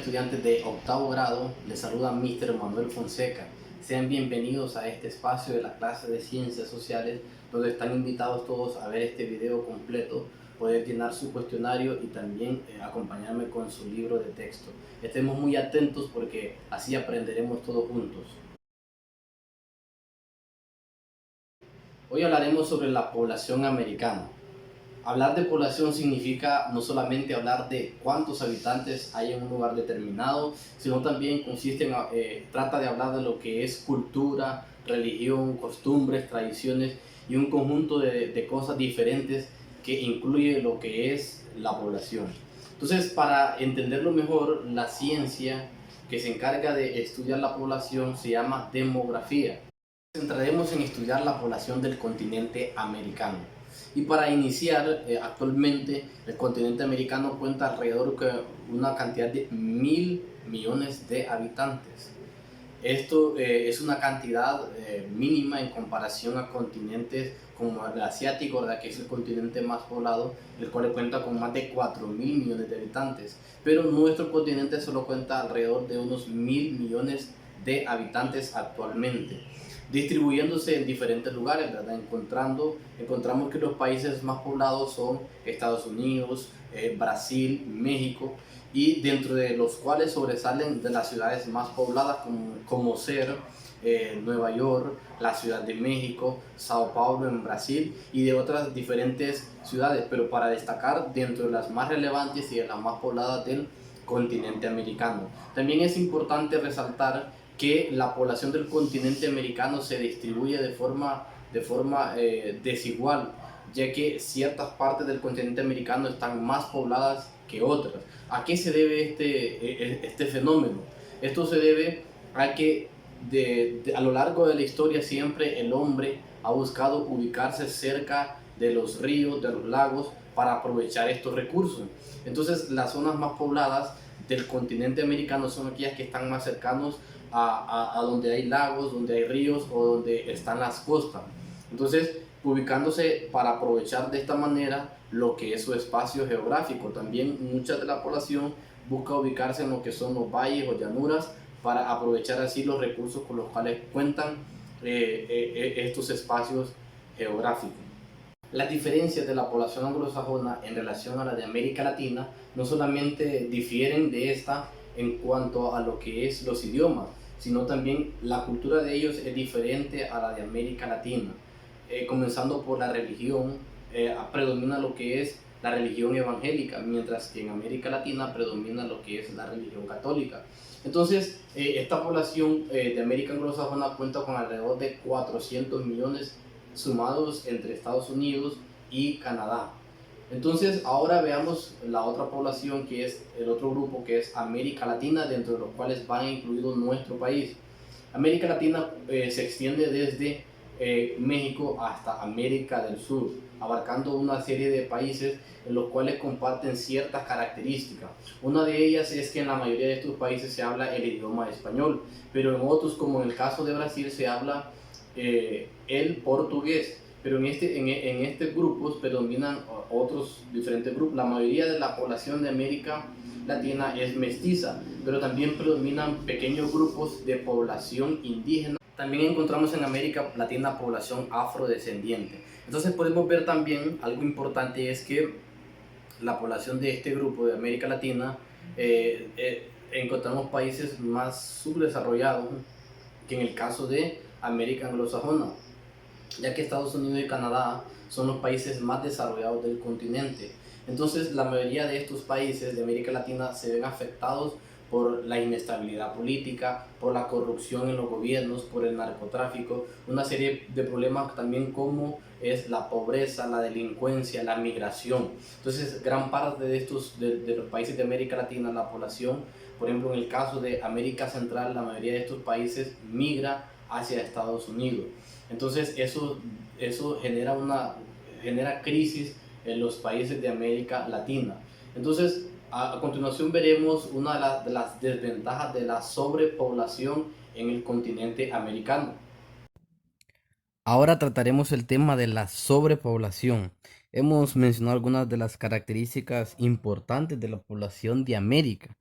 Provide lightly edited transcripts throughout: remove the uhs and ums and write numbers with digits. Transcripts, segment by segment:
estudiantes de octavo grado, les saluda Mr. Manuel Fonseca. Sean bienvenidos a este espacio de la clase de Ciencias Sociales, donde están invitados todos a ver este video completo, poder llenar su cuestionario y también acompañarme con su libro de texto. Estemos muy atentos porque así aprenderemos todos juntos. Hoy hablaremos sobre la población americana. Hablar de población significa no solamente hablar de cuántos habitantes hay en un lugar determinado, sino también trata de hablar de lo que es cultura, religión, costumbres, tradiciones y un conjunto de cosas diferentes que incluye lo que es la población. Entonces, para entenderlo mejor, la ciencia que se encarga de estudiar la población se llama demografía. Nos centraremos en estudiar la población del continente americano. Y para iniciar, actualmente el continente americano cuenta alrededor de una cantidad de 1.000 millones de habitantes. Esto es una cantidad mínima en comparación a continentes como el asiático, ¿verdad? Que es el continente más poblado, el cual cuenta con más de 4.000 millones de habitantes. Pero nuestro continente solo cuenta alrededor de unos 1.000 millones de habitantes actualmente, distribuyéndose en diferentes lugares, ¿verdad? Encontramos que los países más poblados son Estados Unidos, Brasil, México, y dentro de los cuales sobresalen de las ciudades más pobladas como ser Nueva York, la Ciudad de México, Sao Paulo en Brasil y de otras diferentes ciudades, pero para destacar dentro de las más relevantes y de las más pobladas del continente americano. También es importante resaltar que la población del continente americano se distribuye de forma desigual, ya que ciertas partes del continente americano están más pobladas que otras. ¿A qué se debe este fenómeno? Esto se debe a que a lo largo de la historia siempre el hombre ha buscado ubicarse cerca de los ríos, de los lagos, para aprovechar estos recursos. Entonces las zonas más pobladas del continente americano son aquellas que están más cercanos a donde hay lagos, donde hay ríos o donde están las costas. Entonces, ubicándose para aprovechar de esta manera lo que es su espacio geográfico. También mucha de la población busca ubicarse en lo que son los valles o llanuras para aprovechar así los recursos con los cuales cuentan estos espacios geográficos. Las diferencias de la población anglosajona en relación a la de América Latina no solamente difieren de esta en cuanto a lo que es los idiomas, sino también la cultura de ellos es diferente a la de América Latina. Comenzando por la religión, predomina lo que es la religión evangélica, mientras que en América Latina predomina lo que es la religión católica. Entonces, esta población de América anglosajona cuenta con alrededor de 400 millones sumados entre Estados Unidos y Canadá. Entonces, ahora veamos la otra población, que es el otro grupo, que es América Latina, dentro de los cuales van incluidos nuestro país. América Latina se extiende desde México hasta América del Sur, abarcando una serie de países en los cuales comparten ciertas características. Una de ellas es que en la mayoría de estos países se habla el idioma español, pero en otros, como en el caso de Brasil, se habla el portugués. Pero en este grupos predominan otros diferentes grupos. La mayoría de la población de América Latina es mestiza, pero también predominan pequeños grupos de población indígena. También encontramos en América Latina población afrodescendiente. Entonces podemos ver también algo importante, es que la población de este grupo de América Latina, encontramos países más subdesarrollados que en el caso de América anglosajona, ya que Estados Unidos y Canadá son los países más desarrollados del continente. Entonces, la mayoría de estos países de América Latina se ven afectados por la inestabilidad política, por la corrupción en los gobiernos, por el narcotráfico, una serie de problemas también como es la pobreza, la delincuencia, la migración. Entonces, gran parte de los países de América Latina, la población, por ejemplo, en el caso de América Central, la mayoría de estos países migra hacia Estados Unidos. Entonces eso genera crisis en los países de América Latina. Entonces, a continuación veremos una de las desventajas de la sobrepoblación en el continente americano. Ahora trataremos el tema de la sobrepoblación. Hemos mencionado algunas de las características importantes de la población de América,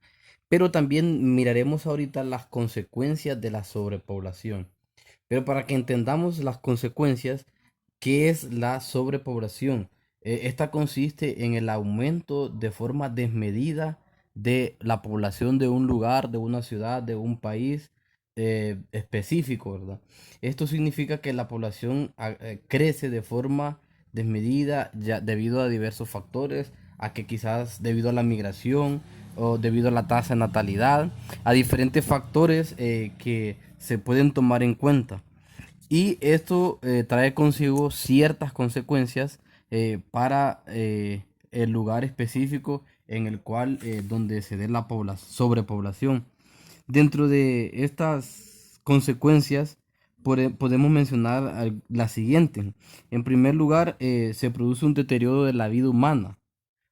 Pero también miraremos ahorita las consecuencias de la sobrepoblación. Pero para que entendamos las consecuencias, ¿qué es la sobrepoblación? Esta consiste en el aumento de forma desmedida de la población de un lugar, de una ciudad, de un país específico, ¿verdad? Esto significa que la población crece de forma desmedida ya debido a diversos factores, a que quizás debido a la migración o debido a la tasa de natalidad, a diferentes factores que se pueden tomar en cuenta. Y esto trae consigo ciertas consecuencias para el lugar específico en el cual donde se dé la sobrepoblación. Dentro de estas consecuencias podemos mencionar la siguiente. En primer lugar, se produce un deterioro de la vida humana.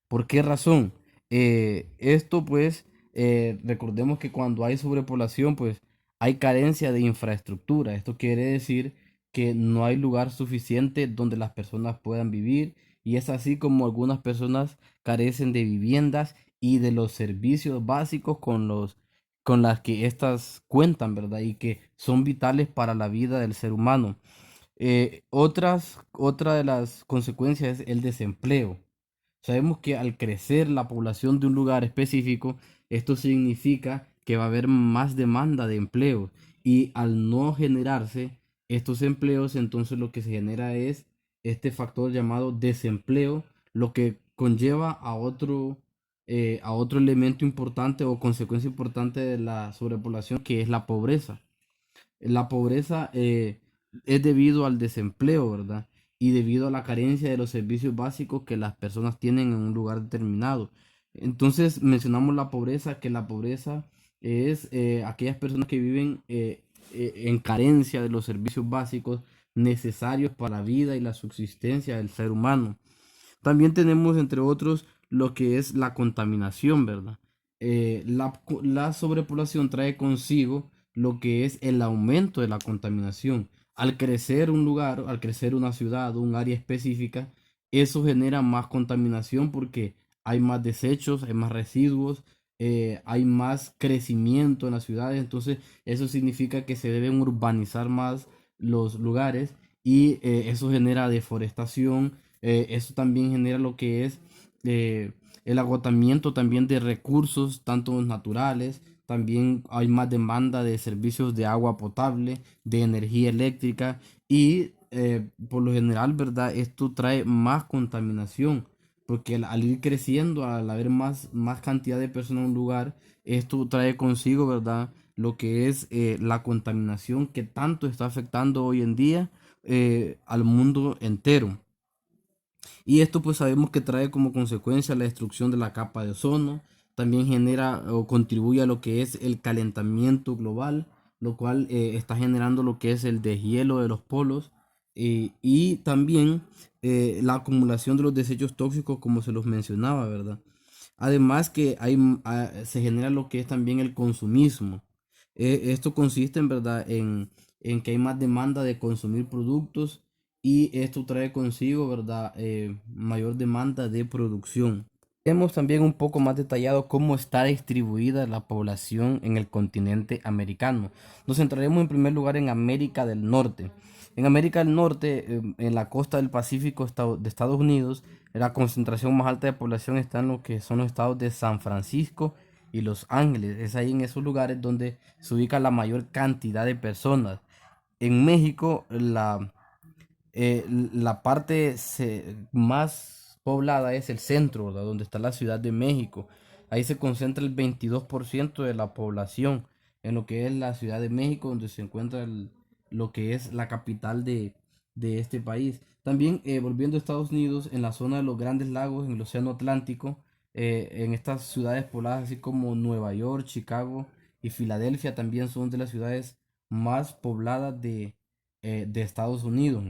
¿Por qué razón? Esto pues, recordemos que cuando hay sobrepoblación, pues hay carencia de infraestructura. Esto quiere decir que no hay lugar suficiente donde las personas puedan vivir y es así como algunas personas carecen de viviendas y de los servicios básicos con las que éstas cuentan, ¿verdad? Y que son vitales para la vida del ser humano. Otra de las consecuencias es el desempleo. Sabemos que al crecer la población de un lugar específico, esto significa que va a haber más demanda de empleo y al no generarse estos empleos, entonces lo que se genera es este factor llamado desempleo, lo que conlleva a otro elemento importante o consecuencia importante de la sobrepoblación, que es la pobreza. La pobreza es debido al desempleo, ¿verdad? Y debido a la carencia de los servicios básicos que las personas tienen en un lugar determinado. Entonces mencionamos la pobreza, que la pobreza es aquellas personas que viven en carencia de los servicios básicos necesarios para la vida y la subsistencia del ser humano. También tenemos, entre otros, lo que es la contaminación, ¿verdad? La sobrepoblación trae consigo lo que es el aumento de la contaminación. Al crecer un lugar, al crecer una ciudad, un área específica, eso genera más contaminación porque hay más desechos, hay más residuos, hay más crecimiento en las ciudades. Entonces, eso significa que se deben urbanizar más los lugares y eso genera deforestación. Eso también genera lo que es eh, el agotamiento también de recursos, tanto naturales, también hay más demanda de servicios de agua potable, de energía eléctrica y por lo general, ¿verdad? Esto trae más contaminación, porque al ir creciendo, al haber más cantidad de personas en un lugar, esto trae consigo, ¿verdad? Lo que es la contaminación que tanto está afectando hoy en día al mundo entero. Y esto pues sabemos que trae como consecuencia la destrucción de la capa de ozono, también genera o contribuye a lo que es el calentamiento global, lo cual está generando lo que es el deshielo de los polos y también la acumulación de los desechos tóxicos como se los mencionaba, ¿verdad? Además que se genera lo que es también el consumismo. Esto consiste en verdad en que hay más demanda de consumir productos y esto trae consigo, ¿verdad? Mayor demanda de producción. Vemos también un poco más detallado cómo está distribuida la población en el continente americano. Nos centraremos en primer lugar en América del Norte. En América del Norte, en la costa del Pacífico de Estados Unidos, la concentración más alta de población está en lo que son los estados de San Francisco y Los Ángeles. Es ahí en esos lugares donde se ubica la mayor cantidad de personas. En México, la parte más poblada es el centro, ¿verdad? Donde está la Ciudad de México. Ahí se concentra el 22% de la población en lo que es la Ciudad de México, donde se encuentra lo que es la capital de este país. También volviendo a Estados Unidos, en la zona de los Grandes Lagos, en el Océano Atlántico, en estas ciudades pobladas, así como Nueva York, Chicago y Filadelfia, también son de las ciudades más pobladas de Estados Unidos.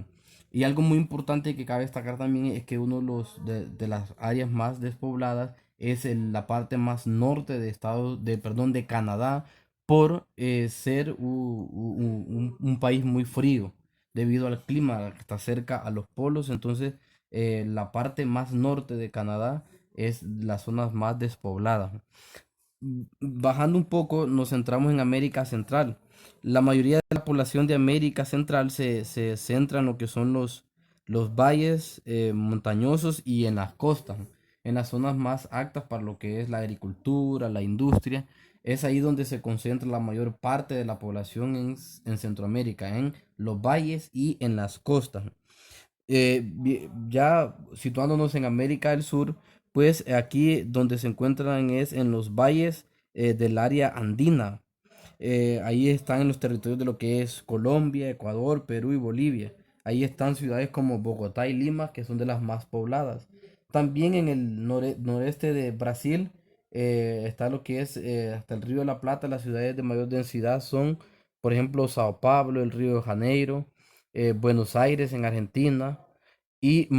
Y algo muy importante que cabe destacar también es que uno de las áreas más despobladas es la parte más norte de Canadá, por ser un país muy frío debido al clima que está cerca a los polos. Entonces, la parte más norte de Canadá es las zonas más despobladas. Bajando un poco, nos centramos en América Central. La mayoría de la población de América Central se centra en lo que son los valles montañosos y en las costas, en las zonas más aptas para lo que es la agricultura, la industria. Es ahí donde se concentra la mayor parte de la población en Centroamérica, en los valles y en las costas. Ya situándonos en América del Sur, pues aquí donde se encuentran es en los valles del área andina. Ahí están en los territorios de lo que es Colombia, Ecuador, Perú y Bolivia. Ahí están ciudades como Bogotá y Lima, que son de las más pobladas. También en el noreste de Brasil está lo que es hasta el Río de la Plata. Las ciudades de mayor densidad son, por ejemplo, Sao Paulo, el Río de Janeiro, Buenos Aires en Argentina y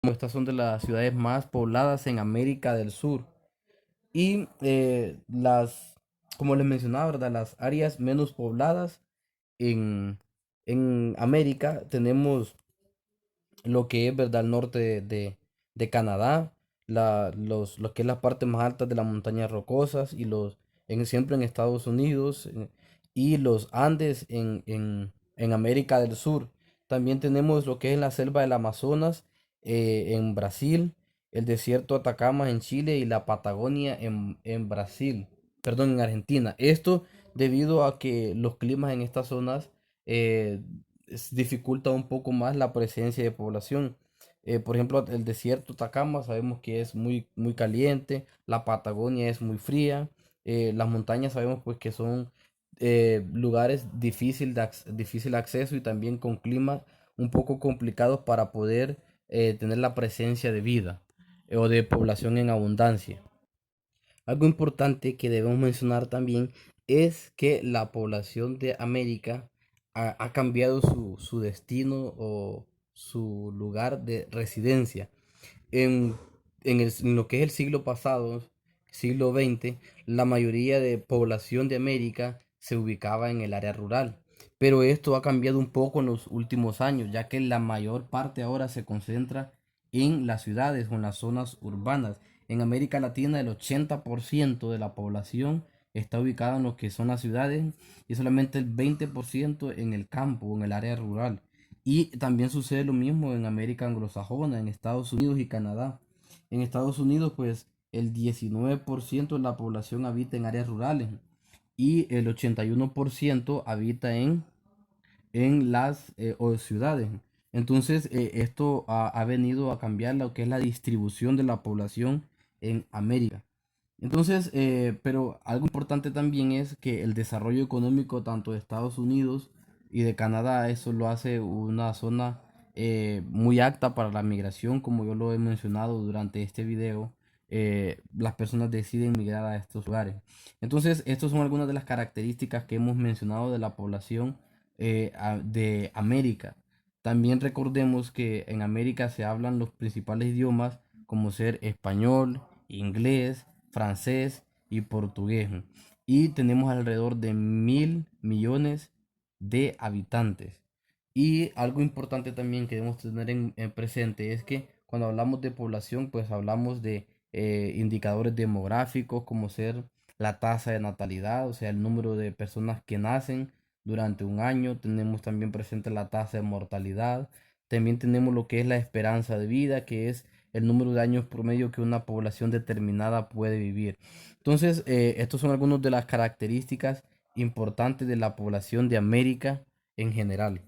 estas son de las ciudades más pobladas en América del Sur. Y como les mencionaba, ¿verdad? Las áreas menos pobladas en, en América tenemos lo que es, ¿verdad? El norte de Canadá, lo que es la parte más alta de las montañas rocosas y siempre en Estados Unidos y los Andes en América del Sur. También tenemos lo que es la selva del Amazonas en Brasil, el desierto de Atacama en Chile y la Patagonia en Brasil, perdón, en Argentina. Esto debido a que los climas en estas zonas eh, dificulta un poco más la presencia de población. Por ejemplo, el desierto Atacama sabemos que es muy caliente, la Patagonia es muy fría, las montañas sabemos pues que son lugares difícil acceso y también con climas un poco complicados para poder tener la presencia de vida o de población en abundancia. Algo importante que debemos mencionar también es que la población de América ha cambiado su destino o su lugar de residencia. En, en lo que es el siglo pasado, siglo XX, la mayoría de población de América se ubicaba en el área rural. Pero esto ha cambiado un poco en los últimos años, ya que la mayor parte ahora se concentra en las ciudades o en las zonas urbanas. En América Latina el 80% de la población está ubicada en lo que son las ciudades y solamente el 20% en el campo o en el área rural. Y también sucede lo mismo en América anglosajona, en Estados Unidos y Canadá. En Estados Unidos, pues el 19% de la población habita en áreas rurales y el 81% habita en las ciudades. Entonces, esto ha venido a cambiar lo que es la distribución de la población en América. Entonces, pero algo importante también es que el desarrollo económico tanto de Estados Unidos y de Canadá, eso lo hace una zona muy apta para la migración, como yo lo he mencionado durante este video. Las personas deciden migrar a estos lugares. Entonces, estas son algunas de las características que hemos mencionado de la población de América. También recordemos que en América se hablan los principales idiomas como ser español, inglés, francés y portugués. Y tenemos alrededor de 1.000 millones de habitantes. Y algo importante también que debemos tener en presente es que cuando hablamos de población, pues hablamos de indicadores demográficos como ser la tasa de natalidad, o sea, el número de personas que nacen durante un año. Tenemos también presente la tasa de mortalidad. También tenemos lo que es la esperanza de vida, que es el número de años promedio que una población determinada puede vivir. Entonces, estos son algunas de las características importantes de la población de América en general.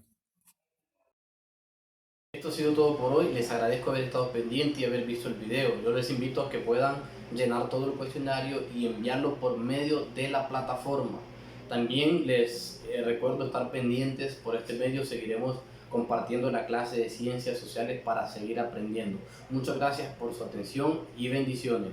Esto ha sido todo por hoy. Les agradezco haber estado pendiente y haber visto el video. Yo les invito a que puedan llenar todo el cuestionario y enviarlo por medio de la plataforma. También les recuerdo estar pendientes por este medio. Seguiremos compartiendo la clase de ciencias sociales para seguir aprendiendo. Muchas gracias por su atención y bendiciones.